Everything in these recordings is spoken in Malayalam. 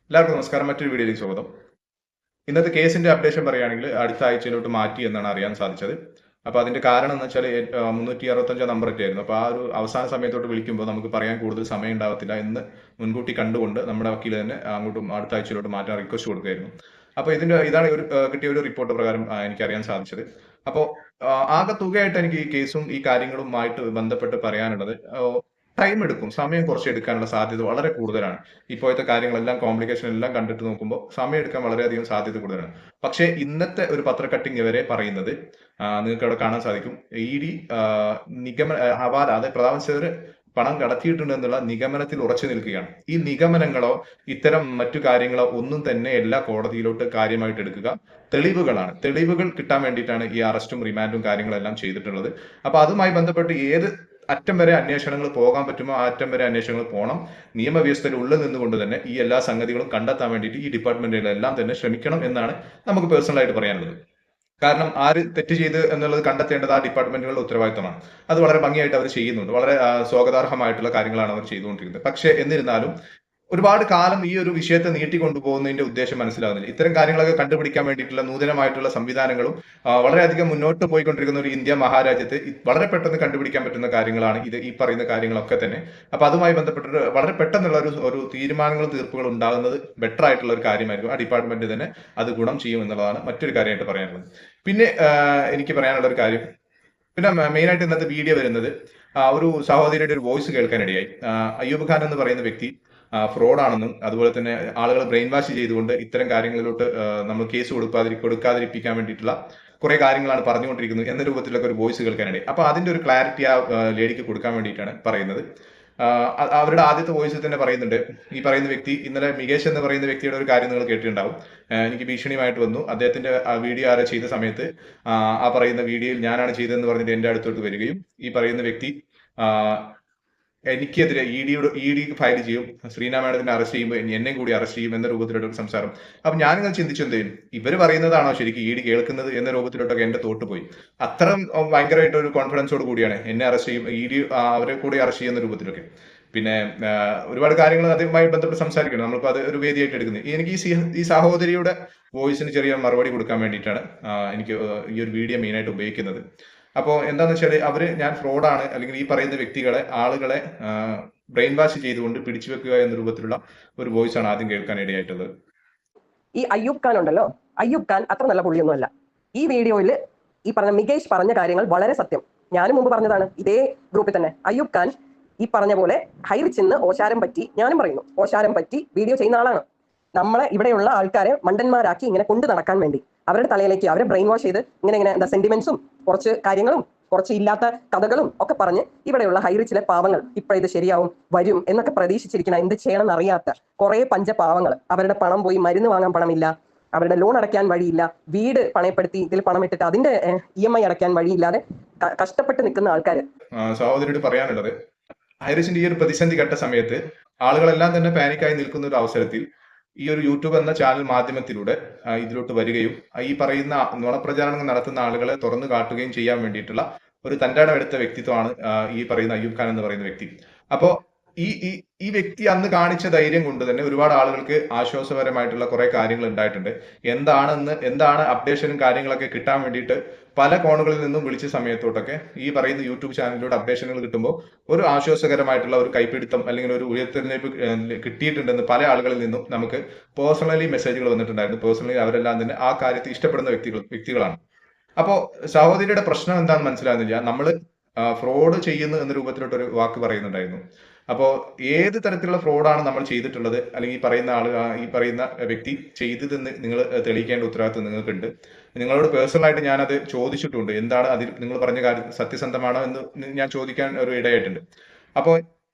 എല്ലാവർക്കും നമസ്കാരം. മറ്റൊരു വീഡിയോയിലേക്ക് സ്വാഗതം. ഇന്നത്തെ കേസിന്റെ അപ്ഡേഷൻ പറയുകയാണെങ്കിൽ അടുത്ത ആഴ്ചയിലോട്ട് മാറ്റി എന്നാണ് അറിയാൻ സാധിച്ചത്. അപ്പോൾ അതിന്റെ കാരണം എന്ന് വെച്ചാൽ 365 നമ്പറൊക്കെ ആയിരുന്നു. അപ്പോൾ ആ ഒരു അവസാന സമയത്തോട്ട് വിളിക്കുമ്പോൾ നമുക്ക് പറയാൻ കൂടുതൽ സമയം ഉണ്ടാവത്തില്ല എന്ന് മുൻകൂട്ടി കണ്ടുകൊണ്ട് നമ്മുടെ വക്കീൽ തന്നെ അങ്ങോട്ടും അടുത്ത ആഴ്ചയിലോട്ട് മാറ്റാൻ റിക്വസ്റ്റ് കൊടുക്കുകയായിരുന്നു. അപ്പോൾ ഇതാണ് കിട്ടിയ ഒരു റിപ്പോർട്ട് പ്രകാരം എനിക്കറിയാൻ സാധിച്ചത്. അപ്പോൾ ആകെ തുകയായിട്ട് എനിക്ക് ഈ കേസും ഈ കാര്യങ്ങളുമായിട്ട് ബന്ധപ്പെട്ട് പറയാനുള്ളത്, ടൈം എടുക്കും. സമയം കുറച്ച് എടുക്കാനുള്ള സാധ്യത വളരെ കൂടുതലാണ്. ഇപ്പോഴത്തെ കാര്യങ്ങളെല്ലാം കോംപ്ലിക്കേഷൻ എല്ലാം കണ്ടിട്ട് നോക്കുമ്പോൾ സമയം എടുക്കാൻ വളരെയധികം സാധ്യത കൂടുതലാണ്. പക്ഷേ ഇന്നത്തെ ഒരു പത്ര കട്ടിംഗ് വരെ പറയുന്നത്, നിങ്ങൾക്ക് അവിടെ കാണാൻ സാധിക്കും, ഇഡി ഹവാല, അതായത് പ്രധാനമന്ത്രി പണം കടത്തിയിട്ടുണ്ട് എന്നുള്ള നിഗമനത്തിൽ ഉറച്ചു നിൽക്കുകയാണ്. ഈ നിഗമനങ്ങളോ ഇത്തരം മറ്റു കാര്യങ്ങളോ ഒന്നും തന്നെ എല്ലാ കോടതിയിലോട്ട് കാര്യമായിട്ട് എടുക്കുക. തെളിവുകൾ കിട്ടാൻ വേണ്ടിയിട്ടാണ് ഈ അറസ്റ്റും റിമാൻഡും കാര്യങ്ങളെല്ലാം ചെയ്തിട്ടുള്ളത്. അപ്പൊ അതുമായി ബന്ധപ്പെട്ട് ഏത് അറ്റം വരെ അന്വേഷണങ്ങൾ പോകാൻ പറ്റുമോ ആ അറ്റം വരെ അന്വേഷണങ്ങൾ പോകണം. നിയമവ്യവസ്ഥയിൽ ഉള്ളിൽ നിന്നുകൊണ്ട് തന്നെ ഈ എല്ലാ സംഗതികളും കണ്ടെത്താൻ വേണ്ടിയിട്ട് ഈ ഡിപ്പാർട്ട്മെന്റുകളെല്ലാം തന്നെ ശ്രമിക്കണം എന്നാണ് നമുക്ക് പേഴ്സണലായിട്ട് പറയാനുള്ളത്. കാരണം ആര് തെറ്റ് ചെയ്ത് എന്നുള്ളത് കണ്ടെത്തേണ്ടത് ആ ഡിപ്പാർട്ട്മെന്റുകളുടെ ഉത്തരവാദിത്തമാണ്. അത് വളരെ ഭംഗിയായിട്ട് അവർ ചെയ്യുന്നുണ്ട്. വളരെ സ്വാഗതാർഹമായിട്ടുള്ള കാര്യങ്ങളാണ് അവർ ചെയ്തുകൊണ്ടിരിക്കുന്നത്. പക്ഷേ എന്നിരുന്നാലും ഒരുപാട് കാലം ഈ ഒരു വിഷയത്തെ നീട്ടിക്കൊണ്ടുപോകുന്നതിന്റെ ഉദ്ദേശം മനസ്സിലാകുന്നില്ല. ഇത്തരം കാര്യങ്ങളൊക്കെ കണ്ടുപിടിക്കാൻ വേണ്ടിയിട്ടുള്ള നൂതനമായിട്ടുള്ള സംവിധാനങ്ങളും വളരെയധികം മുന്നോട്ട് പോയിക്കൊണ്ടിരിക്കുന്ന ഒരു ഇന്ത്യ മഹാരാജ്യത്ത് വളരെ പെട്ടെന്ന് കണ്ടുപിടിക്കാൻ പറ്റുന്ന കാര്യങ്ങളാണ് ഈ പറയുന്ന കാര്യങ്ങളൊക്കെ തന്നെ. അപ്പൊ അതുമായി ബന്ധപ്പെട്ടിട്ട് വളരെ പെട്ടെന്നുള്ള ഒരു തീരുമാനങ്ങളും തീർപ്പുകളും ഉണ്ടാകുന്നത് ബെറ്റർ ആയിട്ടുള്ള ഒരു കാര്യമായിരിക്കും. ആ ഡിപ്പാർട്ട്മെന്റ് തന്നെ അത് ഗുണം ചെയ്യും എന്നുള്ളതാണ് മറ്റൊരു കാര്യമായിട്ട് പറയാനുള്ളത്. പിന്നെ എനിക്ക് പറയാനുള്ള ഒരു കാര്യം, പിന്നെ മെയിനായിട്ട് ഇന്നത്തെ വീഡിയോ വരുന്നത്, ഒരു സഹോദരിയുടെ ഒരു വോയിസ് കേൾക്കാനിടയായി. അയ്യൂബ് ഖാൻ എന്ന് പറയുന്ന വ്യക്തി ഫ്രോഡാണെന്നും അതുപോലെ തന്നെ ആളുകളെ ബ്രെയിൻ വാഷ് ചെയ്തുകൊണ്ട് ഇത്തരം കാര്യങ്ങളിലോട്ട് നമ്മൾ കേസ് കൊടുക്കാതിരിപ്പിക്കാൻ വേണ്ടിയിട്ടുള്ള കുറെ കാര്യങ്ങളാണ് പറഞ്ഞുകൊണ്ടിരിക്കുന്നത് എന്ന രൂപത്തിലൊക്കെ ഒരു വോയിസ് കേൾക്കാനിടയായി. അപ്പൊ അതിന്റെ ഒരു ക്ലാരിറ്റി ആ ലേഡിക്ക് കൊടുക്കാൻ വേണ്ടിയിട്ടാണ് പറയുന്നത്. അവരുടെ ആദ്യത്തെ വോയിസിൽ തന്നെ പറയുന്നുണ്ട്, ഈ പറയുന്ന വ്യക്തി ഇന്നലെ മികേഷ് എന്ന് പറയുന്ന വ്യക്തിയുടെ ഒരു കാര്യം നിങ്ങൾ കേട്ടിട്ടുണ്ടാവും. എനിക്ക് ഭീഷണിയുമായിട്ട് വന്നു, അദ്ദേഹത്തിന്റെ ആ വീഡിയോ ആരോ ചെയ്ത സമയത്ത് ആ പറയുന്ന വീഡിയോയിൽ ഞാനാണ് ചെയ്തതെന്ന് പറഞ്ഞിട്ട് എന്റെ അടുത്തോട്ട് വരികയും ഈ പറയുന്ന വ്യക്തി എനിക്കെതിരെ ഇ ഡി ഫയൽ ചെയ്യും, ശ്രീനാ മാഡത്തിനെ അറസ്റ്റ് ചെയ്യുമ്പോൾ എന്നെയും കൂടി അറസ്റ്റ് ചെയ്യും എന്ന രൂപത്തിലുള്ള ഒരു സംസാരം. അപ്പൊ ഞാനിങ്ങനെ ചിന്തിച്ചു, എന്ത് ചെയ്യും, ഇവര് പറയുന്നതാണോ ശരിക്കും ഇ ഡി കേൾക്കുന്നത് എന്ന രൂപത്തിലോട്ടൊക്കെ എന്റെ തോട്ട് പോയി. അത്തരം ഭയങ്കരമായിട്ട് ഒരു കോൺഫിഡൻസോട് കൂടിയാണ് എന്നെ അറസ്റ്റ് ചെയ്യും, ഇ ഡി അവരെ കൂടി അറസ്റ്റ് ചെയ്യുന്ന രൂപത്തിലൊക്കെ. പിന്നെ ഒരുപാട് കാര്യങ്ങൾ അതുമായി ബന്ധപ്പെട്ട് സംസാരിക്കണം. നമ്മളിപ്പോൾ അത് ഒരു വേദിയായിട്ട് എടുക്കുന്നത്. എനിക്ക് ഈ സഹോദരിയുടെ വോയിസിന് ചെറിയ മറുപടി കൊടുക്കാൻ വേണ്ടിയിട്ടാണ് എനിക്ക് ഈ ഒരു വീഡിയോ മെയിനായിട്ട് ഉപയോഗിക്കുന്നത്. അപ്പോൾ എന്താന്ന് വെച്ചാൽ ഞാൻ ഫ്രോഡാണ്, അല്ലെങ്കിൽ ഈ പറയുന്ന വ്യക്തികളെ, ആളുകളെ ബ്രെയിൻ വാഷ് ചെയ്തുകൊണ്ട് പിടിച്ചു വെക്കുക എന്ന രൂപത്തിലുള്ള ഒരു വോയിസ് ആണ് ആദ്യം കേൾക്കാൻ ഇടയായിട്ടുള്ളത്. ഈ അയ്യൂബ് ഖാൻ ഉണ്ടല്ലോ, അയ്യൂബ് ഖാൻ അത്ര നല്ല പുള്ളിയൊന്നുമല്ല. ഈ വീഡിയോയിൽ ഈ പറഞ്ഞ മികേഷ് പറഞ്ഞ കാര്യങ്ങൾ വളരെ സത്യം. ഞാനും മുമ്പ് പറഞ്ഞതാണ് ഇതേ ഗ്രൂപ്പിൽ തന്നെ. അയ്യൂബ് ഖാൻ ഈ പറഞ്ഞ പോലെ ഹൈറിച്ചിന്ന് ഓശാരം പറ്റി, ഞാനും പറയുന്നു, ഓശാരം പറ്റി വീഡിയോ ചെയ്യുന്ന ആളാണ്. നമ്മളെ ഇവിടെയുള്ള ആൾക്കാരെ മണ്ടന്മാരാക്കി ഇങ്ങനെ കൊണ്ടു നടക്കാൻ വേണ്ടി അവരുടെ തലയിലേക്ക് അവരെ ബ്രെയിൻ വാഷ് ചെയ്ത് ഇങ്ങനെ എന്താ സെന്റിമെന്റ്സും കുറച്ച് കാര്യങ്ങളും കുറച്ച് ഇല്ലാത്ത കഥകളും ഒക്കെ പറഞ്ഞ് ഇവിടെയുള്ള ഹൈറിച്ചിലെ പാവങ്ങൾ ഇപ്പോഴിത് ശരിയാവും വരും എന്നൊക്കെ പ്രതീക്ഷിച്ചിരിക്കണം. എന്ത് ചെയ്യണമെന്ന് അറിയാത്ത കുറെ പഞ്ചപാവങ്ങൾ, അവരുടെ പണം പോയി മരുന്ന് വാങ്ങാൻ പണമില്ല, അവരുടെ ലോൺ അടയ്ക്കാൻ വഴിയില്ല, വീട് പണയപ്പെടുത്തി ഇതിൽ പണം ഇട്ടിട്ട് അതിന്റെ EMI അടയ്ക്കാൻ വഴിയില്ലാതെ കഷ്ടപ്പെട്ട് നിൽക്കുന്ന ആൾക്കാർ. സഹോദരിയോട് പറയാനുള്ളത്, ഹൈറിച്ചിന്റെ ഈ ഒരു പ്രതിസന്ധി ഘട്ട സമയത്ത് ആളുകളെല്ലാം തന്നെ പാനിക്കായി നിൽക്കുന്ന ഒരു അവസരത്തിൽ ഈ ഒരു യൂട്യൂബ് എന്ന ചാനൽ മാധ്യമത്തിലൂടെ ഇതിലോട്ട് വരികയും ഈ പറയുന്ന നുണപ്രചാരണങ്ങൾ നടത്തുന്ന ആളുകളെ തുറന്നു കാട്ടുകയും ചെയ്യാൻ വേണ്ടിയിട്ടുള്ള ഒരു തന്റേടം എടുത്ത വ്യക്തിത്വമാണ് ഈ പറയുന്ന അയ്യൂബ് ഖാൻ എന്ന് പറയുന്ന വ്യക്തി. അപ്പോ ഈ വ്യക്തി അന്ന് കാണിച്ച ധൈര്യം കൊണ്ട് തന്നെ ഒരുപാട് ആളുകൾക്ക് ആശ്വാസപരമായിട്ടുള്ള കുറെ കാര്യങ്ങൾ ഉണ്ടായിട്ടുണ്ട്. എന്താണ് അപ്ഡേഷനും കാര്യങ്ങളൊക്കെ കിട്ടാൻ വേണ്ടിയിട്ട് പല കോണുകളിൽ നിന്നും വിളിച്ച സമയത്തോട്ടൊക്കെ ഈ പറയുന്ന യൂട്യൂബ് ചാനലിലൂടെ അപ്ഡേഷനുകൾ കിട്ടുമ്പോൾ ഒരു ആശ്വാസകരമായിട്ടുള്ള ഒരു കൈപ്പിടുത്തം അല്ലെങ്കിൽ ഒരു ഉയർത്തെഴുന്നേൽപ്പ് കിട്ടിയിട്ടുണ്ടെന്ന് പല ആളുകളിൽ നിന്നും നമുക്ക് പേഴ്സണലി മെസ്സേജുകൾ വന്നിട്ടുണ്ടായിരുന്നു. പേഴ്സണലി അവരെല്ലാം തന്നെ ആ കാര്യത്തെ ഇഷ്ടപ്പെടുന്ന വ്യക്തികളാണ്. അപ്പോ സഹോദരിയുടെ പ്രശ്നം എന്താണെന്ന് മനസ്സിലാകുന്നില്ല. നമ്മൾ ഫ്രോഡ് ചെയ്യുന്നു എന്ന രൂപത്തിലോട്ടൊരു വാക്ക് പറയുന്നുണ്ടായിരുന്നു. അപ്പോൾ ഏത് തരത്തിലുള്ള ഫ്രോഡാണ് നമ്മൾ ചെയ്തിട്ടുള്ളത്, അല്ലെങ്കിൽ ഈ പറയുന്ന വ്യക്തി ചെയ്തതെന്ന് നിങ്ങൾ തെളിയിക്കേണ്ട ഉത്തരവാദിത്വം നിങ്ങൾക്കുണ്ട്. നിങ്ങളോട് പേഴ്സണലായിട്ട് ഞാനത് ചോദിച്ചിട്ടുണ്ട്. എന്താണ് അതിൽ നിങ്ങൾ പറഞ്ഞ കാര്യം സത്യസന്ധമാണോ എന്ന് ഞാൻ ചോദിക്കാൻ ഒരു ഇടയായിട്ടുണ്ട്. അപ്പോൾ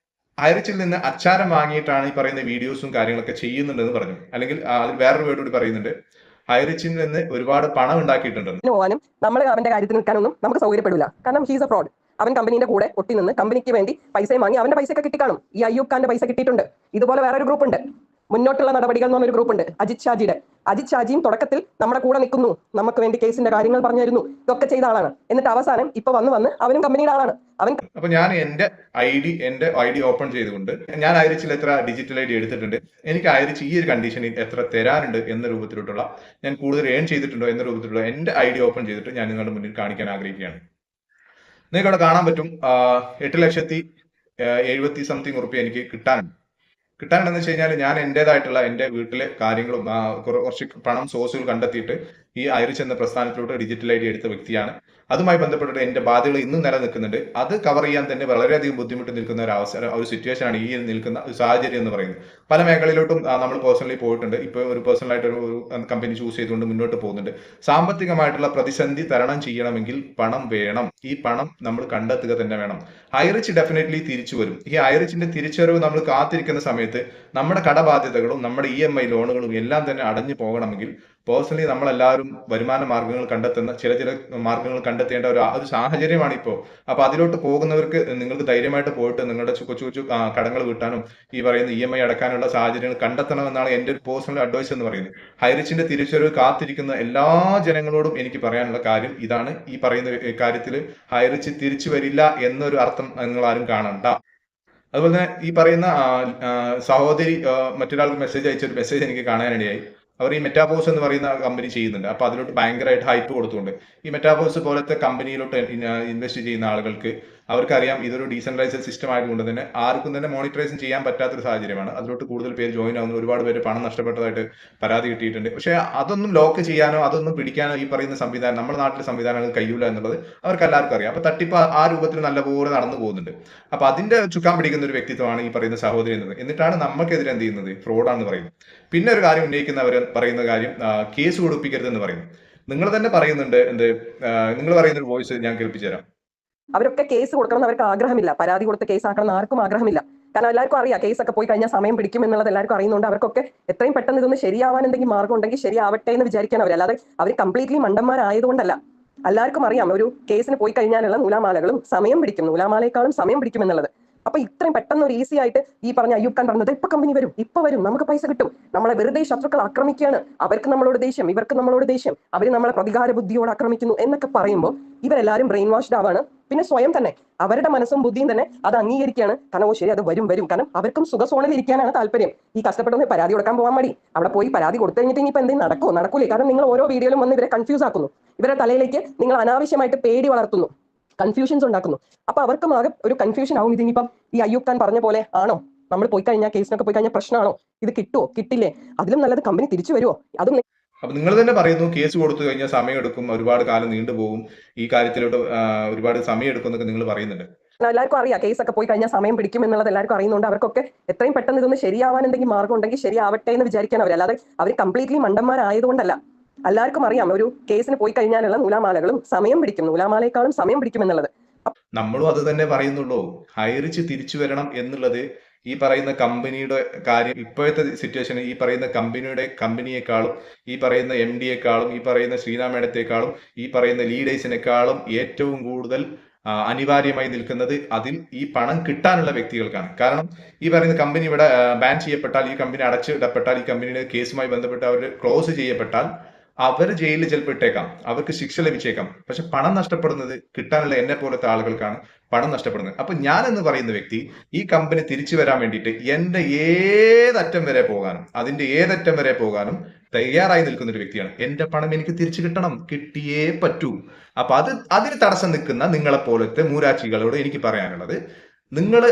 ഹൈറിച്ചിൽ നിന്ന് അച്ചാരം വാങ്ങിയിട്ടാണ് ഈ പറയുന്ന വീഡിയോസും കാര്യങ്ങളൊക്കെ ചെയ്യുന്നുണ്ടെന്ന് പറഞ്ഞു. അല്ലെങ്കിൽ അതിൽ വേറൊരു വേർഡ് കൂടി പറയുന്നുണ്ട്, ഹൈറിച്ചിൽ നിന്ന് ഒരുപാട് പണം ഉണ്ടാക്കിയിട്ടുണ്ടെന്ന്. നമ്മൾ അവന്റെ കാര്യത്തിൽ നിൽക്കാനൊന്നും നമുക്ക് സൗകര്യപ്പെടില്ല. കാരണം ഹീസ് എ ഫ്രോഡ്. അവൻ കമ്പനീന്റെ കൂടെ ഒട്ടി നിന്ന് കമ്പനിക്ക് വേണ്ടി പൈസയും വാങ്ങി അവന്റെ പൈസ ഒക്കെ കിട്ടിക്കാണും. ഈ അയ്യൂബ് ഖാന്റെ പൈസ കിട്ടിയിട്ടുണ്ട്. ഇതുപോലെ വേറൊരു ഗ്രൂപ്പ് ഉണ്ട്, മുന്നോട്ടുള്ള നടപടികൾ എന്ന് പറഞ്ഞൊരു ഗ്രൂപ്പ് ഉണ്ട്, അജിത് ഷാജിയുടെ. അജിത് ഷാജിയും തുടക്കത്തിൽ നമ്മുടെ കൂടെ നിൽക്കുന്നു, നമുക്ക് വേണ്ടി കേസിന്റെ കാര്യങ്ങൾ പറഞ്ഞു തരുന്നു, ഇതൊക്കെ ചെയ്ത ആളാണ്. എന്നിട്ട് അവസാനം ഇപ്പൊ വന്ന് അവനും കമ്പനിയുടെ ആളാണ്. അവൻ അപ്പൊ ഞാൻ എന്റെ ഐ ഡി ഓപ്പൺ ചെയ്തുകൊണ്ട് ഞാൻ ഐറിച്ചിൽ എത്ര ഡിജിറ്റൽ ഐ ഡി എടുത്തിട്ടുണ്ട്, എനിക്ക് ഐറിച്ച് ഈ ഒരു കണ്ടീഷനിൽ എത്ര തരാനുണ്ട് എന്ന രൂപത്തിലുള്ള, ഞാൻ കൂടുതൽ ഏൺ ചെയ്തിട്ടുണ്ടോ എന്ന രൂപത്തിലുള്ള എന്റെ ഐ ഡി ഓപ്പൺ ചെയ്തിട്ട് ഞാൻ നിങ്ങളുടെ മുന്നിൽ കാണിക്കാൻ ആഗ്രഹിക്കുകയാണ്. നിങ്ങൾക്ക് അവിടെ കാണാൻ പറ്റും 8,70,000 സംതിങ് ഉറുപ്പിക എനിക്ക് കിട്ടാനുണ്ടെന്ന് വെച്ച് കഴിഞ്ഞാൽ ഞാൻ എന്റേതായിട്ടുള്ള എന്റെ വീട്ടിലെ കാര്യങ്ങളും കുറച്ച് പണം സോഴ്സുകൾ കണ്ടെത്തിയിട്ട് ഈ ഐറിച്ച് എന്ന പ്രസ്ഥാനത്തിലോട്ട് ഡിജിറ്റൽ ഐ ഡി എടുത്ത വ്യക്തിയാണ്. അതുമായി ബന്ധപ്പെട്ടിട്ട് എന്റെ ബാധ്യതകൾ ഇന്നും നിലനിൽക്കുന്നുണ്ട്. അത് കവർ ചെയ്യാൻ തന്നെ വളരെയധികം ബുദ്ധിമുട്ട് നിൽക്കുന്ന ഒരു സിറ്റുവേഷൻ ആണ് ഈ നിൽക്കുന്ന ഒരു സാഹചര്യം എന്ന് പറയുന്നത്. പല മേഖലയിലോട്ടും നമ്മൾ പേഴ്സണലി പോയിട്ടുണ്ട്. ഇപ്പോൾ ഒരു പേഴ്സണലായിട്ട് ഒരു കമ്പനി ചൂസ് ചെയ്തുകൊണ്ട് മുന്നോട്ട് പോകുന്നുണ്ട്. സാമ്പത്തികമായിട്ടുള്ള പ്രതിസന്ധി തരണം ചെയ്യണമെങ്കിൽ പണം വേണം. ഈ പണം നമ്മൾ കണ്ടെത്തുക തന്നെ വേണം. ഐറിച്ച് ഡെഫിനറ്റ്ലി തിരിച്ചു വരും. ഈ ഐറിച്ചിന്റെ തിരിച്ചുവരവ് നമ്മൾ കാത്തിരിക്കുന്ന സമയത്ത് നമ്മുടെ കടബാധ്യതകളും നമ്മുടെ EMI ലോണുകളും എല്ലാം തന്നെ അടഞ്ഞു പോകണമെങ്കിൽ പേഴ്സണലി നമ്മളെല്ലാവരും വരുമാന മാർഗങ്ങൾ കണ്ടെത്തുന്ന ചില മാർഗങ്ങൾ കണ്ടെത്തേണ്ട ഒരു സാഹചര്യമാണ് ഇപ്പോൾ. അപ്പൊ അതിലോട്ട് പോകുന്നവർക്ക് നിങ്ങൾക്ക് ധൈര്യമായിട്ട് പോയിട്ട് നിങ്ങളുടെ കൊച്ചു കടങ്ങൾ വീട്ടാനും ഈ പറയുന്ന EMI അടക്കാനുള്ള സാഹചര്യങ്ങൾ കണ്ടെത്തണമെന്നാണ് എന്റെ ഒരു പേഴ്സണൽ അഡ്വൈസ് എന്ന് പറയുന്നത്. ഐറിച്ചിന്റെ തിരിച്ചുവരവ് കാത്തിരിക്കുന്ന എല്ലാ ജനങ്ങളോടും എനിക്ക് പറയാനുള്ള കാര്യം ഇതാണ്. ഈ പറയുന്ന കാര്യത്തിൽ ഐറിച്ച് തിരിച്ചു വരില്ല എന്നൊരു അർത്ഥം നിങ്ങൾ ആരും കാണണ്ട. അതുപോലെ തന്നെ ഈ പറയുന്ന സഹോദരി മറ്റൊരാൾക്ക് മെസ്സേജ് അയച്ചൊരു മെസ്സേജ് എനിക്ക് കാണാനിടയായി. അവർ ഈ മെറ്റാബോസ് എന്ന് പറയുന്ന കമ്പനി ചെയ്യുന്നുണ്ട്. അപ്പൊ അതിലോട്ട് ഭയങ്കരമായിട്ട് ഹൈപ്പ് കൊടുത്തുകൊണ്ട് ഈ മെറ്റാബോസ് പോലത്തെ കമ്പനിയിലോട്ട് ഇൻവെസ്റ്റ് ചെയ്യുന്ന ആളുകൾക്ക് അവർക്കറിയാം ഇതൊരു ഡീസെൻട്രലൈസ്ഡ് സിസ്റ്റം ആയതുകൊണ്ട് തന്നെ ആർക്കും തന്നെ മോണിറ്ററൈസ് ചെയ്യാൻ പറ്റാത്തൊരു സാഹചര്യമാണ്. അതിലോട്ട് കൂടുതൽ പേര് ജോയിൻ ആവുന്നു. ഒരുപാട് പേര് പണം നഷ്ടപ്പെട്ടതായിട്ട് പരാതി കിട്ടിയിട്ടുണ്ട്. പക്ഷെ അതൊന്നും ലോക്ക് ചെയ്യാനോ അതൊന്നും പിടിക്കാനോ ഈ പറയുന്ന സംവിധാനം നമ്മുടെ നാട്ടിലെ സംവിധാനങ്ങൾ കഴിയൂല എന്നുള്ളത് അവർക്ക് എല്ലാവർക്കും അറിയാം. അപ്പൊ തട്ടിപ്പ് ആ രൂപത്തിൽ നല്ലപോലെ നടന്നു പോകുന്നുണ്ട്. അപ്പൊ അതിന്റെ ചുക്കാൻ പിടിക്കുന്ന ഒരു വ്യക്തിത്വമാണ് ഈ പറയുന്ന സഹോദരി എന്നത്. എന്നിട്ടാണ് നമുക്കെതിരെ എന്ത് ചെയ്യുന്നത്, ഫ്രോഡാണെന്ന് പറയുന്നത്. പിന്നെ ഒരു കാര്യം ഉന്നയിക്കുന്നവർ പറയുന്ന കാര്യം കേസ് കൊടുപ്പിക്കരുതെന്ന് പറയുന്നു. നിങ്ങൾ തന്നെ പറയുന്നുണ്ട് നിങ്ങൾ പറയുന്ന ഒരു വോയിസ് ഞാൻ കേൾപ്പിച്ചു തരാം. അവരൊക്കെ കേസ് കൊടുക്കണം എന്ന് അവർക്ക് ആഗ്രഹമില്ല. പരാതി കൊടുത്ത് കേസാക്കണം എന്ന് ആർക്കും ആഗ്രഹമില്ല. കാരണം എല്ലാവർക്കും അറിയാം കേസൊക്കെ പോയി കഴിഞ്ഞാൽ സമയം പിടിക്കും എന്നുള്ളത് എല്ലാവർക്കും അറിയുന്നുണ്ട്. അവർക്കൊക്കെ എത്രയും പെട്ടെന്ന് ഇതൊന്ന് ശരിയാവാൻ എന്തെങ്കിലും മാർഗം ഉണ്ടെങ്കിൽ ശരിയാവട്ടെ എന്ന് വിചാരിക്കാൻ അവർ, അല്ലാതെ അവർ കംപ്ലീറ്റ്ലി മണ്ടന്മാരായതുകൊണ്ടല്ല. എല്ലാവർക്കും അറിയാം ഒരു കേസിന് പോയി കഴിഞ്ഞാലുള്ള നൂലാമാലകളും സമയം പിടിക്കും, നൂലാമാലയെക്കാളും സമയം പിടിക്കും എന്നുള്ളത്. അപ്പൊ ഇത്രയും പെട്ടെന്ന് ഒരു ഈസി ആയിട്ട് ഈ പറഞ്ഞ അയ്യൂബ് ഖാൻ പറഞ്ഞത് ഇപ്പൊ കമ്പനി വരും, ഇപ്പൊ വരും, നമുക്ക് പൈസ കിട്ടും, നമ്മളെ വെറുതെ ശത്രുക്കൾ ആക്രമിക്കുകയാണ്, അവർക്ക് നമ്മളോട് ദേഷ്യം, ഇവർക്ക് നമ്മളോട് ദേഷ്യം, അവർ നമ്മളെ പ്രതികാര ബുദ്ധിയോട് ആക്രമിക്കുന്നു എന്നൊക്കെ പറയുമ്പോൾ ഇവരെല്ലാവരും ബ്രെയിൻ വാഷ്ഡ് ആവാണ്. പിന്നെ സ്വയം തന്നെ അവരുടെ മനസ്സും ബുദ്ധിയും തന്നെ അത് അംഗീകരിക്കുകയാണ്. കാരണം ശരി അത് വരും. കാരണം അവർക്കും സുഖസോണിൽ ഇരിക്കാനാണ് താല്പര്യം. ഈ കഷ്ടപ്പെട്ടൊന്ന് പരാതി കൊടുക്കാൻ പോകാൻ മടി. അവിടെ പോയി പരാതി കൊടുത്തു കഴിഞ്ഞിട്ട് ഇനിയിപ്പോൾ എന്തെങ്കിലും നടക്കൂലേ? കാരണം നിങ്ങൾ ഓരോ വീഡിയോയിലും വന്ന് ഇവരെ കൺഫ്യൂസ് ആക്കുന്നു. ഇവരുടെ തലയിലേക്ക് നിങ്ങൾ അനാവശ്യമായിട്ട് പേടി വളർത്തുന്നു, കൺഫ്യൂഷൻസ് ഉണ്ടാക്കുന്നു. അപ്പൊ അവർക്കും ആകെ ഒരു കൺഫ്യൂഷൻ ആവും. ഇതിനിപ്പം ഈ അയ്യൂബ് ഖാൻ പറഞ്ഞ പോലെ ആണോ, നമ്മൾ പോയി കഴിഞ്ഞാൽ കേസിനൊക്കെ പോയി കഴിഞ്ഞാൽ പ്രശ്നമാണോ, ഇത് കിട്ടുമോ കിട്ടില്ലേ, അതിലും നല്ലത് കമ്പനി തിരിച്ചു വരുമോ? അതും അപ്പൊ നിങ്ങൾ തന്നെ പറയുന്നു കേസ് കൊടുത്തു കഴിഞ്ഞാൽ സമയമെടുക്കും, ഒരുപാട് കാലം നീണ്ടുപോകും, ഈ കാര്യത്തിലോട്ട് ഒരുപാട് സമയം എടുക്കും എന്നൊക്കെ നിങ്ങൾ പറയുന്നുണ്ട്. എല്ലാവർക്കും അറിയാം കേസൊക്കെ പോയി കഴിഞ്ഞാൽ സമയം പിടിക്കും എന്നുള്ളത് എല്ലാവർക്കും അറിയുന്നുണ്ട്. അവർക്കൊക്കെ എത്രയും പെട്ടെന്ന് ഇതൊന്ന് ശരിയാവാൻ എന്തെങ്കിലും മാർഗം ഉണ്ടെങ്കിൽ ശരിയാവട്ടെ എന്ന് വിചാരിക്കാൻ അവർ, അല്ലാതെ അവർ കംപ്ലീറ്റ്ലി മണ്ടന്മാരായതുകൊണ്ടല്ല. എല്ലാവർക്കും അറിയാം ഒരു കേസിന് പോയി കഴിഞ്ഞാലുള്ള നൂലാമാലകളും സമയം പിടിക്കും, നൂലാമാലയെക്കാളും സമയം പിടിക്കും എന്നുള്ളത്. നമ്മളും അത് തന്നെ പറയുന്നുള്ളൂ. ഐറിച്ച് തിരിച്ചു വരണം എന്നുള്ളത് ഈ പറയുന്ന കമ്പനിയുടെ കാര്യം ഇപ്പോഴത്തെ സിറ്റുവേഷൻ, ഈ പറയുന്ന കമ്പനിയെക്കാളും ഈ പറയുന്ന MD-യെക്കാളും ഈ പറയുന്ന ശ്രീനാ മേഡത്തെക്കാളും ഈ പറയുന്ന ലീഡേഴ്സിനെക്കാളും ഏറ്റവും കൂടുതൽ അനിവാര്യമായി നിൽക്കുന്നത് അതിൽ ഈ പണം കിട്ടാനുള്ള വ്യക്തികൾക്കാണ്. കാരണം ഈ പറയുന്ന കമ്പനി ഇവിടെ ബാൻ ചെയ്യപ്പെട്ടാൽ, ഈ കമ്പനി അടച്ചിടപ്പെട്ടാൽ, ഈ കമ്പനിയുടെ കേസുമായി ബന്ധപ്പെട്ട് അവർ ക്ലോസ് ചെയ്യപ്പെട്ടാൽ അവർ ജയിലിൽ ചിലപ്പോൾ ഇട്ടേക്കാം, അവർക്ക് ശിക്ഷ ലഭിച്ചേക്കാം. പക്ഷെ പണം നഷ്ടപ്പെടുന്നത് കിട്ടാനുള്ള എന്നെ പോലത്തെ ആളുകൾക്കാണ് പണം നഷ്ടപ്പെടുന്നത്. അപ്പൊ ഞാൻ എന്ന് പറയുന്ന വ്യക്തി ഈ കമ്പനി തിരിച്ചു വരാൻ വേണ്ടിയിട്ട് എന്റെ ഏതറ്റം വരെ പോകാനും തയ്യാറായി നിൽക്കുന്ന ഒരു വ്യക്തിയാണ്. എന്റെ പണം എനിക്ക് തിരിച്ചു കിട്ടണം, കിട്ടിയേ പറ്റൂ. അപ്പൊ അതിന് തടസ്സം നിൽക്കുന്ന നിങ്ങളെ പോലത്തെ മൂരാച്ചികളോട് എനിക്ക് പറയാനുള്ളത്, നിങ്ങൾ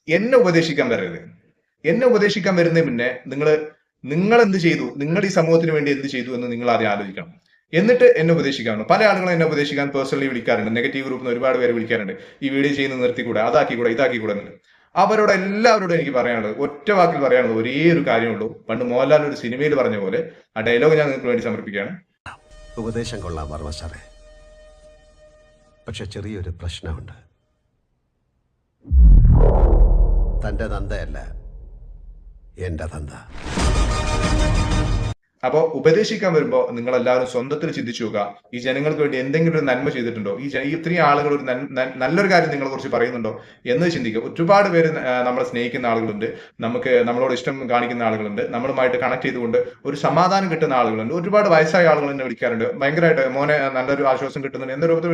എന്നെ ഉപദേശിക്കാൻ വരരുത്. എന്നെ ഉപദേശിക്കാൻ വരുന്നതിന് മുന്നേ നിങ്ങൾ എന്ത് ചെയ്തു, നിങ്ങൾ ഈ സമൂഹത്തിന് വേണ്ടി എന്ത് ചെയ്തു എന്ന് നിങ്ങൾ ആദ്യം ആലോചിക്കണം. എന്നിട്ട് എന്നെ ഉപദേശിക്കാവുന്നു. പല ആളുകളും എന്നെ ഉപദേശിക്കാൻ പേഴ്സണലി വിളിക്കാറുണ്ട്. നെഗറ്റീവ് ഗ്രൂപ്പിൽ നിന്ന് ഒരുപാട് പേര് വിളിക്കാറുണ്ട്. ഈ വീഡിയോ ചെയ്യുന്നത് നിർത്തിക്കൂടെ, അതാക്കിക്കൂടെ, ഇതാക്കിക്കൂടെ എന്ന്. അവരോട് എല്ലാവരോടും എനിക്ക് പറയാനുള്ളത്, ഒറ്റ വാക്കിൽ പറയാനുള്ളത് ഒരേ ഒരു കാര്യമുള്ളൂ. പണ്ട് മോഹൻലാൽ ഒരു സിനിമയിൽ പറഞ്ഞ പോലെ ആ ഡയലോഗ് ഞാൻ നിങ്ങൾക്ക് വേണ്ടി സമർപ്പിക്കുകയാണ്. ഉപദേശം കൊള്ളാം വർമ്മ സാറേ, പക്ഷെ ചെറിയൊരു പ്രശ്നമുണ്ട്. തന്റെ തന്തയല്ല എന്റെ തന്ത. അപ്പോൾ ഉപദേശിക്കാൻ വരുമ്പോൾ നിങ്ങൾ എല്ലാവരും സ്വന്തത്തിൽ ചിന്തിച്ചു നോക്കുക. ഈ ജനങ്ങൾക്ക് വേണ്ടി എന്തെങ്കിലും ഒരു നന്മ ചെയ്തിട്ടുണ്ടോ? ഈ ഇത്രയും ആളുകൾ ഒരു നല്ലൊരു കാര്യം നിങ്ങളെ കുറിച്ച് പറയുന്നുണ്ടോ എന്ന് ചിന്തിക്കുക. ഒരുപാട് പേര് നമ്മളെ സ്നേഹിക്കുന്ന ആളുകളുണ്ട്, നമുക്ക് നമ്മളോട് ഇഷ്ടം കാണിക്കുന്ന ആളുകളുണ്ട്, നമ്മളുമായിട്ട് കണക്ട് ചെയ്തുകൊണ്ട് ഒരു സമാധാനം കിട്ടുന്ന ആളുകളുണ്ട്. ഒരുപാട് വയസ്സായ ആളുകൾ എന്നെ വിളിക്കാറുണ്ട്, ഭയങ്കരമായിട്ട് മോനെ നല്ലൊരു ആശ്വാസം കിട്ടുന്നുണ്ട് എന്ന രൂപത്തിൽ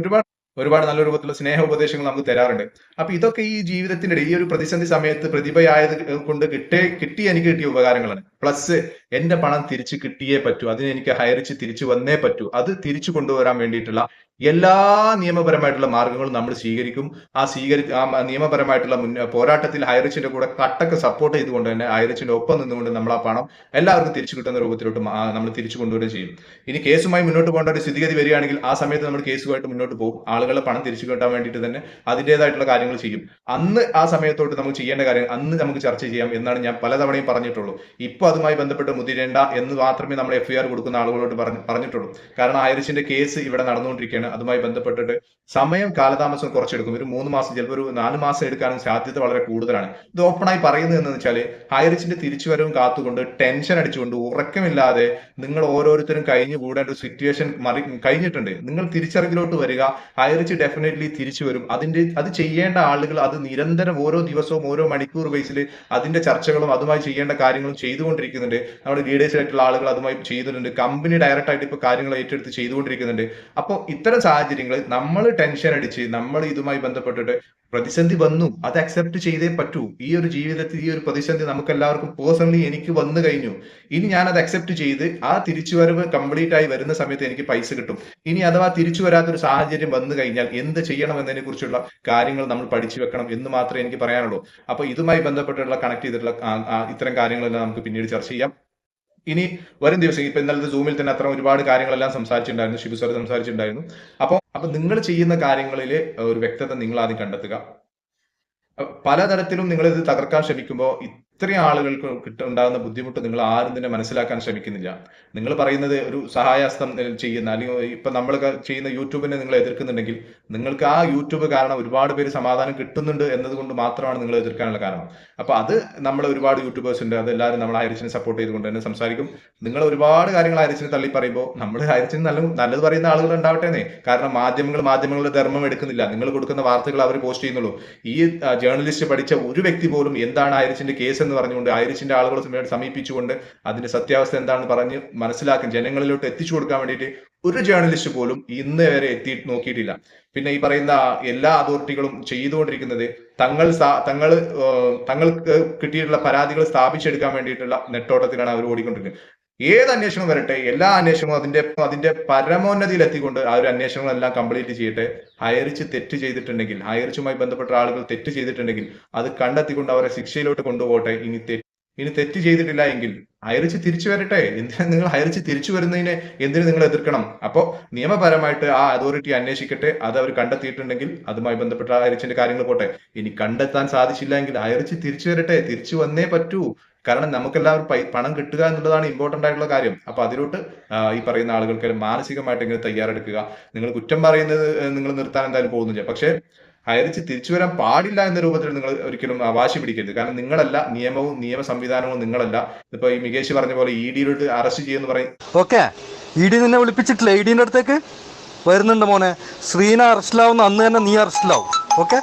ഒരുപാട് നല്ല രൂപത്തിലുള്ള സ്നേഹ ഉപദേശങ്ങൾ നമുക്ക് തരാറുണ്ട്. അപ്പൊ ഇതൊക്കെ ഈ ജീവിതത്തിന്റെ ഈ ഒരു പ്രതിസന്ധി സമയത്ത് പ്രതിഭയായത് കൊണ്ട് എനിക്ക് കിട്ടിയ ഉപകാരങ്ങളാണ്. പ്ലസ് എന്റെ പണം തിരിച്ചു കിട്ടിയേ പറ്റൂ, അതിന് എനിക്ക് ഹൈറിച്ച് തിരിച്ചു വന്നേ പറ്റൂ. അത് തിരിച്ചു കൊണ്ടുവരാൻ വേണ്ടിയിട്ടുള്ള എല്ലാ നിയമപരമായിട്ടുള്ള മാർഗങ്ങളും നമ്മൾ സ്വീകരിക്കും. ആ നിയമപരമായിട്ടുള്ള പോരാട്ടത്തിൽ ഹൈറിച്ചിന്റെ കൂടെ കട്ടക്ക് സപ്പോർട്ട് ചെയ്തുകൊണ്ട് തന്നെ ഹൈറിച്ചിന്റെ ഒപ്പം നിന്നുകൊണ്ട് നമ്മൾ ആ പണം എല്ലാവർക്കും തിരിച്ചു കിട്ടുന്ന രൂപത്തിലോട്ട് നമ്മൾ തിരിച്ചു കൊണ്ടുവരികയും ചെയ്യും. ഇനി കേസുമായി മുന്നോട്ട് പോകേണ്ട ഒരു സ്ഥിതിഗതി വരികയാണെങ്കിൽ ആ സമയത്ത് നമ്മൾ കേസുമായിട്ട് മുന്നോട്ട് പോകും. ആളുകളെ പണം തിരിച്ചു കിട്ടാൻ വേണ്ടിയിട്ട് തന്നെ അതിൻ്റെതായിട്ടുള്ള കാര്യങ്ങൾ ചെയ്യും. അന്ന് ആ സമയത്തോട്ട് നമുക്ക് ചെയ്യേണ്ട കാര്യങ്ങൾ അന്ന് നമുക്ക് ചർച്ച ചെയ്യാം എന്നാണ് ഞാൻ പലതവണയും പറഞ്ഞിട്ടുള്ളൂ. ഇപ്പോൾ അതുമായി ബന്ധപ്പെട്ട് മുതിരേണ്ട എന്ന് മാത്രമേ നമ്മൾ FIR കൊടുക്കുന്ന ആളുകളോട് പറഞ്ഞിട്ടുള്ളൂ. കാരണം ഹൈറിച്ചിന്റെ കേസ് ഇവിടെ നടന്നുകൊണ്ടിരിക്കുകയാണ്. അതുമായി ബന്ധപ്പെട്ടിട്ട് സമയം കാലതാമസം കുറച്ചെടുക്കും. ഒരു 3 മാസം, ചിലപ്പോൾ ഒരു 4 മാസം എടുക്കാനും സാധ്യത വളരെ കൂടുതലാണ്. ഇത് ഓപ്പണായി പറയുന്നത് എന്ന് വെച്ചാൽ ഹൈറിച്ചിന്റെ തിരിച്ചുവരവും കാത്തുകൊണ്ട് ടെൻഷൻ അടിച്ചുകൊണ്ട് ഉറക്കമില്ലാതെ നിങ്ങൾ ഓരോരുത്തരും കഴിഞ്ഞു കൂടേണ്ട ഒരു സിറ്റുവേഷൻ കഴിഞ്ഞിട്ടുണ്ട്. നിങ്ങൾ തിരിച്ചറിവിലോട്ട് വരിക. ഹൈറിച്ച് ഡെഫിനറ്റ്ലി തിരിച്ചു വരും. അത് ചെയ്യേണ്ട ആളുകൾ അത് നിരന്തരം ഓരോ ദിവസവും ഓരോ മണിക്കൂർ ബേസിൽ അതിന്റെ ചർച്ചകളും അതുമായി ചെയ്യേണ്ട കാര്യങ്ങളും ചെയ്തുകൊണ്ടിരിക്കുന്നുണ്ട്. നമ്മുടെ ലീഡേഴ്സ് ആയിട്ടുള്ള ആളുകൾ അതുമായി ചെയ്യുന്നുണ്ട്. കമ്പനി ഡയറക്റ്റ് ആയിട്ട് ഇപ്പൊ കാര്യങ്ങൾ ഏറ്റെടുത്ത് ചെയ്തുകൊണ്ടിരിക്കുന്നുണ്ട്. അപ്പോൾ ഇത്തരം സാഹചര്യങ്ങളിൽ നമ്മൾ ടെൻഷൻ അടിച്ച് നമ്മൾ ഇതുമായി ബന്ധപ്പെട്ടിട്ട് പ്രതിസന്ധി വന്നു, അത് അക്സെപ്റ്റ് ചെയ്തേ പറ്റൂ. ഈ ഒരു ജീവിതത്തിൽ ഈ ഒരു പ്രതിസന്ധി നമുക്ക് എല്ലാവർക്കും പേഴ്സണലി എനിക്ക് വന്നു കഴിഞ്ഞു. ഇനി ഞാൻ അത് അക്സെപ്റ്റ് ചെയ്ത് ആ തിരിച്ചുവരവ് കംപ്ലീറ്റ് ആയി വരുന്ന സമയത്ത് എനിക്ക് പൈസ കിട്ടും. ഇനി അഥവാ തിരിച്ചു വരാത്തൊരു സാഹചര്യം വന്നു കഴിഞ്ഞാൽ എന്ത് ചെയ്യണം എന്നതിനെ കുറിച്ചുള്ള കാര്യങ്ങൾ നമ്മൾ പഠിച്ചു വെക്കണം എന്ന് മാത്രമേ എനിക്ക് പറയാനുള്ളൂ. അപ്പൊ ഇതുമായി ബന്ധപ്പെട്ടുള്ള കണക്ട് ചെയ്തിട്ടുള്ള ഇത്തരം കാര്യങ്ങളെല്ലാം നമുക്ക് പിന്നീട് ചർച്ച ചെയ്യാം. ഇനി വരും ദിവസം ഇപ്പൊ ഇന്നലത്തെ സൂമിൽ തന്നെ അത്ര ഒരുപാട് കാര്യങ്ങളെല്ലാം സംസാരിച്ചിട്ടുണ്ടായിരുന്നു, ഷിബു സാർ സംസാരിച്ചിട്ടുണ്ടായിരുന്നു. അപ്പൊ നിങ്ങൾ ചെയ്യുന്ന കാര്യങ്ങളിൽ ഒരു വ്യക്തത നിങ്ങൾ ആദ്യം കണ്ടെത്തുക. പലതരത്തിലും നിങ്ങൾ ഇത് തകർക്കാൻ ശ്രമിക്കുമ്പോൾ ഇത്രയും ആളുകൾക്ക് ഉണ്ടാകുന്ന ബുദ്ധിമുട്ട് നിങ്ങൾ ആരും തന്നെ മനസ്സിലാക്കാൻ ശ്രമിക്കുന്നില്ല. നിങ്ങൾ പറയുന്നത് ഒരു സഹായഹസ്തം ചെയ്യുന്ന, അല്ലെങ്കിൽ ഇപ്പൊ നമ്മൾ ചെയ്യുന്ന യൂട്യൂബിനെ നിങ്ങൾ എതിർക്കുന്നുണ്ടെങ്കിൽ നിങ്ങൾക്ക് ആ യൂട്യൂബ് കാരണം ഒരുപാട് പേര് സമാധാനം കിട്ടുന്നുണ്ട് എന്നതുകൊണ്ട് മാത്രമാണ് നിങ്ങൾ എതിർക്കാനുള്ള കാരണം. അപ്പൊ അത് നമ്മൾ ഒരുപാട് യൂട്യൂബേഴ്സ് ഉണ്ട്, അതെല്ലാവരും നമ്മൾ ഹൈറിച്ചിനെ സപ്പോർട്ട് ചെയ്തുകൊണ്ട് തന്നെ സംസാരിക്കും. നിങ്ങൾ ഒരുപാട് കാര്യങ്ങൾ ഹൈറിച്ചിനെ തള്ളി പറയുമ്പോൾ നമ്മൾ ഹൈറിച്ചിന് നല്ലത് പറയുന്ന ആളുകൾ ഉണ്ടാവട്ടെന്നേ. കാരണം മാധ്യമങ്ങളുടെ ധർമ്മം എടുക്കുന്നില്ല. നിങ്ങൾ കൊടുക്കുന്ന വാർത്തകൾ അവർ പോസ്റ്റ് ചെയ്യുന്നുള്ളൂ. ഈ ജേർണലിസ്റ്റ് പഠിച്ച ഒരു വ്യക്തി പോലും എന്താണ് ഹൈറിച്ചിന്റെ കേസ് എന്ന് പറഞ്ഞുകൊണ്ട് ഹൈറിച്ചിന്റെ ആളുകളെ സമീപിച്ചുകൊണ്ട് അതിന്റെ സത്യാവസ്ഥ എന്താണെന്ന് പറഞ്ഞ് മനസ്സിലാക്കാൻ ജനങ്ങളിലോട്ട് എത്തിച്ചു കൊടുക്കാൻ വേണ്ടിയിട്ട് ഒരു ജേർണലിസ്റ്റ് പോലും ഇന്ന് വരെ നോക്കിയിട്ടില്ല. പിന്നെ ഈ പറയുന്ന എല്ലാ അതോറിറ്റികളും ചെയ്തുകൊണ്ടിരിക്കുന്നത് തങ്ങൾക്ക് കിട്ടിയിട്ടുള്ള പരാതികൾ സ്ഥാപിച്ചെടുക്കാൻ വേണ്ടിയിട്ടുള്ള നെട്ടോട്ടത്തിലാണ് അവർ ഓടിക്കൊണ്ടിരിക്കുന്നത്. ഏത് അന്വേഷണം വരട്ടെ, എല്ലാ അന്വേഷണവും അതിന്റെ പരമോന്നതിയിൽ എത്തിക്കൊണ്ട് ആ ഒരു അന്വേഷണങ്ങളെല്ലാം കംപ്ലീറ്റ് ചെയ്യട്ടെ. ഹൈറിച്ച് തെറ്റ് ചെയ്തിട്ടുണ്ടെങ്കിൽ, ഹൈറിച്ചുമായി ബന്ധപ്പെട്ട ആളുകൾ തെറ്റ് ചെയ്തിട്ടുണ്ടെങ്കിൽ അത് കണ്ടെത്തിക്കൊണ്ട് അവരെ ശിക്ഷയിലോട്ട് കൊണ്ടുപോകട്ടെ. ഇനി തെറ്റ് ചെയ്തിട്ടില്ല എങ്കിൽ ഹൈറിച്ച് തിരിച്ചു വരട്ടെ. എന്തിനാ നിങ്ങൾ ഹൈറിച്ച് തിരിച്ചു വരുന്നതിനെ എന്തിനു നിങ്ങൾ എതിർക്കണം? അപ്പോൾ നിയമപരമായിട്ട് ആ അതോറിറ്റി അന്വേഷിക്കട്ടെ. അത് അവർ കണ്ടെത്തിയിട്ടുണ്ടെങ്കിൽ അതുമായി ബന്ധപ്പെട്ട ഹൈറിച്ചിന്റെ കാര്യങ്ങൾ പോട്ടെ. ഇനി കണ്ടെത്താൻ സാധിച്ചില്ല എങ്കിൽ ഹൈറിച്ച് തിരിച്ചു വരട്ടെ. തിരിച്ചു വന്നേ പറ്റൂ. കാരണം നമുക്കെല്ലാവരും പണം കിട്ടുക എന്നുള്ളതാണ് ഇമ്പോർട്ടന്റ് ആയിട്ടുള്ള കാര്യം. അപ്പൊ അതിലോട്ട് ഈ പറയുന്ന ആളുകൾക്ക് മാനസികമായിട്ട് ഇങ്ങനെ തയ്യാറെടുക്കുക. നിങ്ങൾ കുറ്റം പറയുന്നത് നിങ്ങൾ നിർത്താൻ എന്തായാലും പോകുന്നില്ല. പക്ഷേ ഹൈറിച്ച് തിരിച്ചു വരാൻ പാടില്ല എന്ന രൂപത്തിൽ നിങ്ങൾ ഒരിക്കലും വാശി പിടിക്കരുത്. കാരണം നിങ്ങളല്ല, നിയമ സംവിധാനവും നിങ്ങളല്ല. ഇപ്പൊ ഈ മികേഷ് പറഞ്ഞ പോലെ ED അറസ്റ്റ് ചെയ്യുമെന്ന് പറയും. ഓക്കെ, ED നിന്നെ വിളിപ്പിച്ചിട്ടില്ല. EDന്റെ അടുത്തേക്ക് വരുന്നുണ്ട് മോനെ. ശ്രീന അറസ്റ്റിലാവുന്ന അന്ന് തന്നെ നീ അറസ്റ്റിലാവും. ഓക്കെ,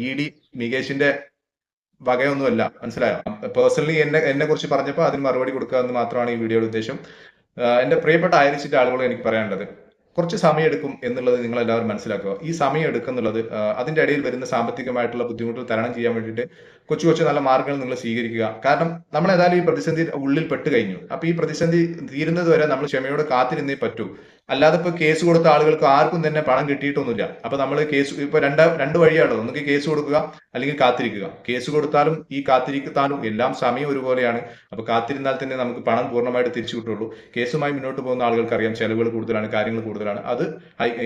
ED മികേഷിന്റെ വകയൊന്നുമല്ല, മനസ്സിലായോ? പേഴ്സണലി എന്നെ കുറിച്ച് പറഞ്ഞപ്പോൾ അതിന് മറുപടി കൊടുക്കുക എന്ന് മാത്രമാണ് ഈ വീഡിയോയുടെ ഉദ്ദേശം. എന്റെ പ്രിയപ്പെട്ട ഹൈറിച്ചിന്റെ ആളുകളെ എനിക്ക് പറയാനുള്ളത്, കുറച്ച് സമയം എടുക്കും എന്നുള്ളത് നിങ്ങൾ എല്ലാവരും മനസ്സിലാക്കുക. ഈ സമയം എടുക്കുന്നുള്ളത് അതിന്റെ ഇടയിൽ വരുന്ന സാമ്പത്തികമായിട്ടുള്ള ബുദ്ധിമുട്ടുകൾ തരണം ചെയ്യാൻ വേണ്ടിയിട്ട് കൊച്ചു നല്ല മാർഗങ്ങൾ നിങ്ങൾ സ്വീകരിക്കുക. കാരണം നമ്മൾ ഏതായാലും ഈ പ്രതിസന്ധി ഉള്ളിൽ പെട്ട് കഴിഞ്ഞു. അപ്പൊ ഈ പ്രതിസന്ധി തീരുന്നത് വരെ നമ്മൾ ക്ഷമയോടെ കാത്തിരുന്നേ പറ്റൂ. അല്ലാതെ ഇപ്പൊ കേസ് കൊടുത്ത ആളുകൾക്ക് ആർക്കും തന്നെ പണം കിട്ടിയിട്ടൊന്നുമില്ല. അപ്പൊ നമ്മൾ കേസ് ഇപ്പൊ രണ്ട് വഴിയാണോ, ഒന്നുകിൽ കേസ് കൊടുക്കുക അല്ലെങ്കിൽ കാത്തിരിക്കുക. കേസ് കൊടുത്താലും ഈ കാത്തിരിക്കാനും എല്ലാം സമയം ഒരുപോലെയാണ്. അപ്പൊ കാത്തിരുന്നാൽ തന്നെ നമുക്ക് പണം പൂർണ്ണമായിട്ട് തിരിച്ചു കിട്ടുള്ളൂ. കേസുമായി മുന്നോട്ട് പോകുന്ന ആളുകൾക്ക് അറിയാം ചെലവുകൾ കൂടുതലാണ്, കാര്യങ്ങൾ കൂടുതലാണ്. അത്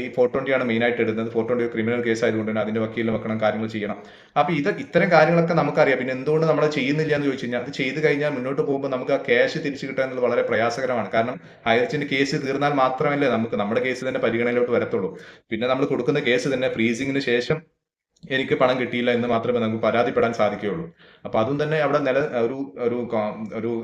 ഈ 420 മെയിൻ ആയിട്ട് ഇടുന്നത്. 420 ക്രിമിനൽ കേസ് ആയതുകൊണ്ട് തന്നെ അതിന്റെ വക്കീലിനെ വെക്കണം, കാര്യങ്ങൾ ചെയ്യണം. അപ്പൊ ഇത്തരം കാര്യങ്ങളൊക്കെ നമുക്കറിയാം. പിന്നെ എന്തുകൊണ്ട് നമ്മൾ ചെയ്യുന്നില്ല എന്ന് ചോദിച്ചു കഴിഞ്ഞാൽ, അത് ചെയ്ത് കഴിഞ്ഞാൽ മുന്നോട്ട് പോകുമ്പോൾ നമുക്ക് ആ ക്യാഷ് തിരിച്ചു കിട്ടുക എന്നുള്ളത് വളരെ പ്രയാസകരമാണ്. കാരണം ഹൈറിച്ചിന്റെ കേസ് തീർന്നാൽ മാത്രമല്ലേ നമുക്ക് നമ്മുടെ കേസ് തന്നെ പരിഗണനയിലോട്ട് വരത്തുള്ളൂ. പിന്നെ നമ്മൾ കൊടുക്കുന്ന കേസ് തന്നെ ഫ്രീസിങ്ങിന് ശേഷം എനിക്ക് പണം കിട്ടിയില്ല എന്ന് മാത്രമേ നമുക്ക് പരാതിപ്പെടാൻ സാധിക്കുകയുള്ളൂ. അപ്പൊ അതും തന്നെ അവിടെ ഒരു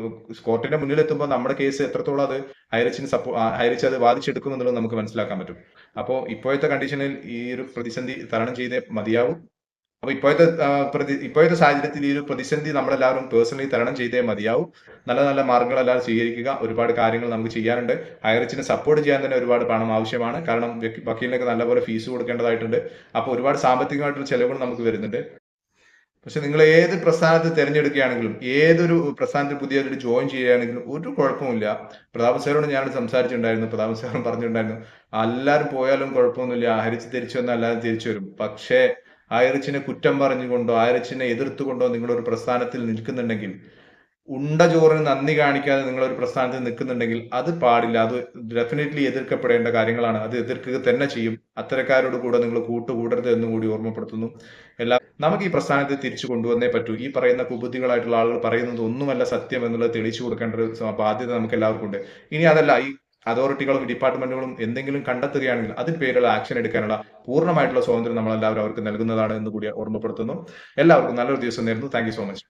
കോർട്ടിന്റെ മുന്നിലെത്തുമ്പോൾ നമ്മുടെ കേസ് എത്രത്തോളം അത് ഹൈറിച്ച് അത് വാദിച്ചെടുക്കും എന്നുള്ളത് നമുക്ക് മനസ്സിലാക്കാൻ പറ്റും. അപ്പോൾ ഇപ്പോഴത്തെ കണ്ടീഷനിൽ ഈ ഒരു പ്രതിസന്ധി തരണം ചെയ്തേ മതിയാവും. അപ്പൊ ഇപ്പോഴത്തെ സാഹചര്യത്തിൽ ഈ ഒരു പ്രതിസന്ധി നമ്മളെല്ലാവരും പേഴ്സണലി തരണം ചെയ്തേ മതിയാവും. നല്ല നല്ല മാർഗ്ഗങ്ങളെല്ലാം സ്വീകരിക്കുക. ഒരുപാട് കാര്യങ്ങൾ നമുക്ക് ചെയ്യാനുണ്ട്. ഹൈറിച്ചിനെ സപ്പോർട്ട് ചെയ്യാൻ തന്നെ ഒരുപാട് പണം ആവശ്യമാണ്. കാരണം വക്കീലിനൊക്കെ നല്ലപോലെ ഫീസ് കൊടുക്കേണ്ടതായിട്ടുണ്ട്. അപ്പോൾ ഒരുപാട് സാമ്പത്തികമായിട്ടുള്ള ചെലവുകൾ നമുക്ക് വരുന്നുണ്ട്. പക്ഷെ നിങ്ങൾ ഏത് പ്രസ്ഥാനത്തെ തിരഞ്ഞെടുക്കുകയാണെങ്കിലും, ഏതൊരു പ്രസ്ഥാനത്തിൽ പുതിയതൊരു ജോയിൻ ചെയ്യുകയാണെങ്കിലും ഒരു കുഴപ്പമില്ല. പ്രതാപൻ സാറോട് ഞാൻ സംസാരിച്ചിട്ടുണ്ടായിരുന്നു. പ്രതാപൻ സാറും പറഞ്ഞിട്ടുണ്ടായിരുന്നു, എല്ലാവരും പോയാലും കുഴപ്പമൊന്നുമില്ല, ഹരിച്ച് തിരിച്ചു വന്നാൽ എല്ലാവരും തിരിച്ചു വരും. പക്ഷേ ഹൈറിച്ചിനെ കുറ്റം പറഞ്ഞുകൊണ്ടോ ഹൈറിച്ചിനെ എതിർത്തുകൊണ്ടോ നിങ്ങളൊരു പ്രസ്ഥാനത്തിൽ നിൽക്കുന്നുണ്ടെങ്കിൽ, ഉണ്ട ചോറിന് നന്ദി കാണിക്കാതെ നിങ്ങളൊരു പ്രസ്ഥാനത്തിൽ നിൽക്കുന്നുണ്ടെങ്കിൽ അത് പാടില്ല. അത് ഡെഫിനറ്റ്ലി എതിർക്കപ്പെടേണ്ട കാര്യങ്ങളാണ്. അത് എതിർക്കുക തന്നെ ചെയ്യും. അത്തരക്കാരോട് കൂടെ നിങ്ങൾ കൂട്ടുകൂടരുത് എന്നും കൂടി ഓർമ്മപ്പെടുത്തുന്നു. നമുക്ക് ഈ പ്രസ്ഥാനത്തെ തിരിച്ചു കൊണ്ടുവന്നേ പറ്റൂ. ഈ പറയുന്ന കുബുദ്ധികളായിട്ടുള്ള ആളുകൾ പറയുന്നത് ഒന്നുമല്ല സത്യം എന്നുള്ളത് തെളിയിച്ചു കൊടുക്കേണ്ട ഒരു ബാധ്യത നമുക്ക് എല്ലാവർക്കും ഉണ്ട്. ഇനി അതല്ല, ഈ അതോറിറ്റികളും ഡിപ്പാർട്ട്മെന്റുകളും എന്തെങ്കിലും കണ്ടെത്തുകയാണെങ്കിൽ അതിന് പേരുള്ള ആക്ഷൻ എടുക്കാനുള്ള പൂർണ്ണമായിട്ടുള്ള സ്വാതന്ത്ര്യം നമ്മളെല്ലാവരും അവർക്ക് നൽകുന്നതാണ് എന്ന് കൂടി ഓർമ്മപ്പെടുത്തുന്നു. എല്ലാവർക്കും നല്ലൊരു ദിവസം നേരുന്നു. Thank you so much.